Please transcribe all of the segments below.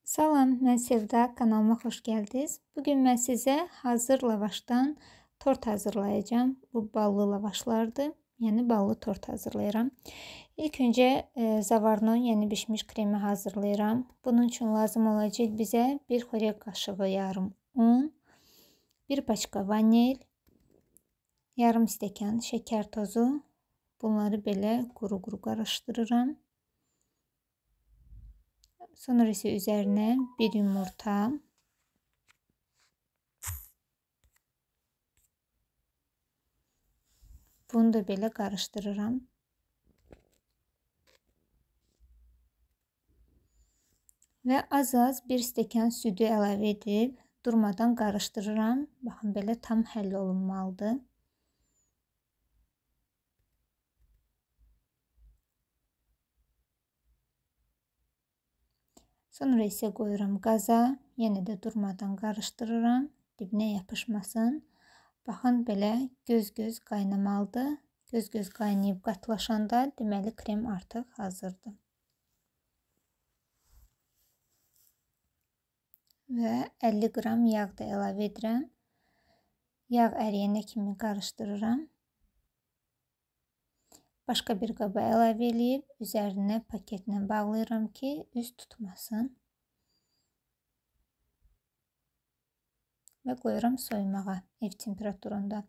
Salam, mən Sevda, kanalıma xoş gəldiniz. Bugün mən sizə hazır lavaşdan tort hazırlayacağım. Bu ballı lavaşlardır, yəni ballı tort hazırlayıram. İlk öncə zavarno, yəni bişmiş kremi hazırlayıram. Bunun üçün lazım olacaq bizə 1 xörək qaşığı yarım un, 1 paçka vanil, yarım stəkan şəkər tozu. Bunları belə quru-quru qarışdırıram. Sonra isə üzərinə 1 yumurta, bunu da belə qarışdırıram. Və az-az 1 stəkan südü əlavə edib durmadan qarışdırıram. Baxın, belə tam həll olunmalıdır. Sonra isə qoyuram qaza, yenə də durmadan qarışdırıram, dibinə yapışmasın. Baxın, belə göz-göz qaynamalıdır. Göz-göz qaynayıb qatlaşanda deməli krem artıq hazırdır. Və 50 qram yağ da əlavə edirəm. Yağ əriyənə kimi qarışdırıram. Başqa bir qaba əlavə edib üzərinə paketlə bağlayıram ki, üst tutmasın. Və qoyuram soyumağa ev temperaturunda.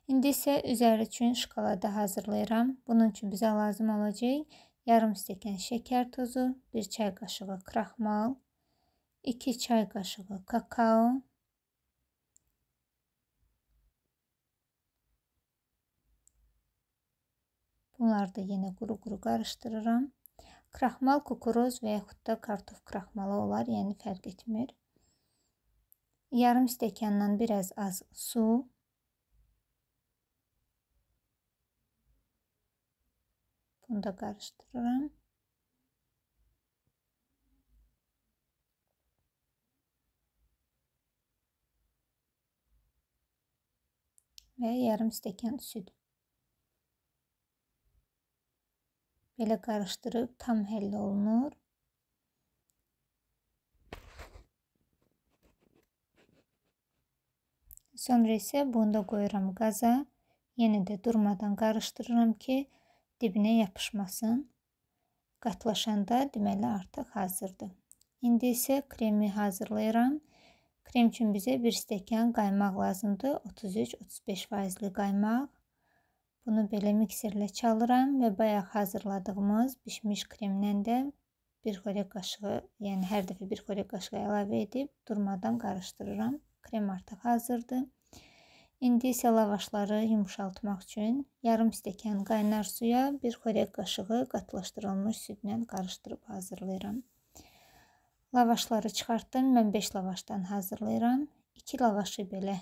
İndi isə üzəri üçün şokolada hazırlayıram. Bunun üçün bizə lazım olacaq yarım stəkan şəkər tozu, 1 çay qaşığı kraxmal, 2 çay qaşığı kakao, bunları da yenə quru-quru qarışdırıram. Kraxmal, kukuruz və yaxud da kartof kraxmalı olar, yəni fərq etmir. Yarım stəkandan biraz az su. Bunu da qarışdırıram. Və yarım stəkan süd. Belə qarışdırıb tam həll olunur. Sonra isə bunu da qoyuram qaza. Yenə də durmadan qarışdırıram ki, dibinə yapışmasın. Qatlaşanda deməli artıq hazırdır. İndi isə kremi hazırlayıram. Krem üçün bizə 1 stəkan qaymaq lazımdır. 33-35% qaymaq. Bunu belə mikserlə çalıram və bayaq hazırladığımız bişmiş kremdən də 1 xörək qaşığı, yəni hər dəfə 1 xörək qaşığı əlavə edib durmadan qarışdırıram. Krem artıq hazırdır. İndi isə lavaşları yumuşaltmaq üçün yarım stəkan qaynar suya 1 xörək qaşığı qatlaşdırılmış südlə qarışdırıb hazırlayıram. Lavaşları çıxartdım. Mən 5 lavaşdan hazırlayıram. 2 lavaşı belə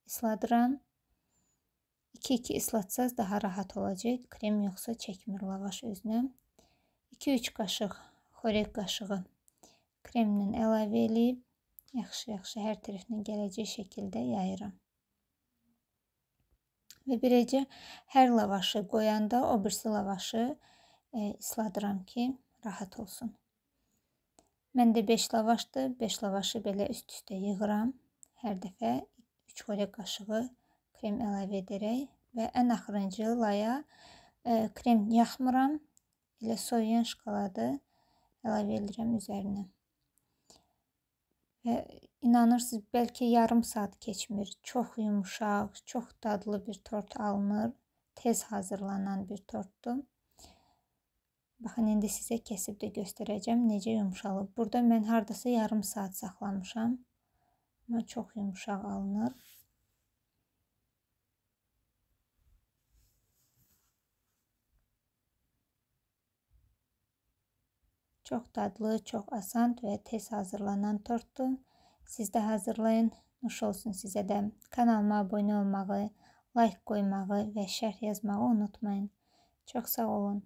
isladıram. 2-2 ıslatsaz daha rahat olacaq. Krem yoxsa çəkmir lavaş özünə. 2-3 qaşıq xörək qaşığı kremlə əlavə edib yaxşı-yaxşı hər tərəfinə gələcək şəkildə yayıram. Və beləcə hər lavaşı qoyanda o birisi lavaşı isladıram ki, rahat olsun. Məndə 5 lavaşdır. 5 lavaşı belə üst-üstə yığıram. Hər dəfə 3 xörək qaşığı krem əlavə edərək və ən axırıncı laya krem yaxmıram. Elə soyuyan şokoladı əlavə edirəm üzərinə. Və inanırsınız, bəlkə yarım saat keçmir. Çox yumuşaq, çox dadlı bir tort alınır. Tez hazırlanan bir tortdur. Baxın, indi sizə kəsib də göstərəcəm necə yumuşalıb. Burada mən hardasa yarım saat saxlamışam. Amma çox yumuşaq alınır. Çox dadlı, çox asan və tez hazırlanan tortdur. Siz də hazırlayın. Nuş olsun sizə də. Kanalıma abunə olmağı, like qoymağı və şərh yazmağı unutmayın. Çox sağ olun.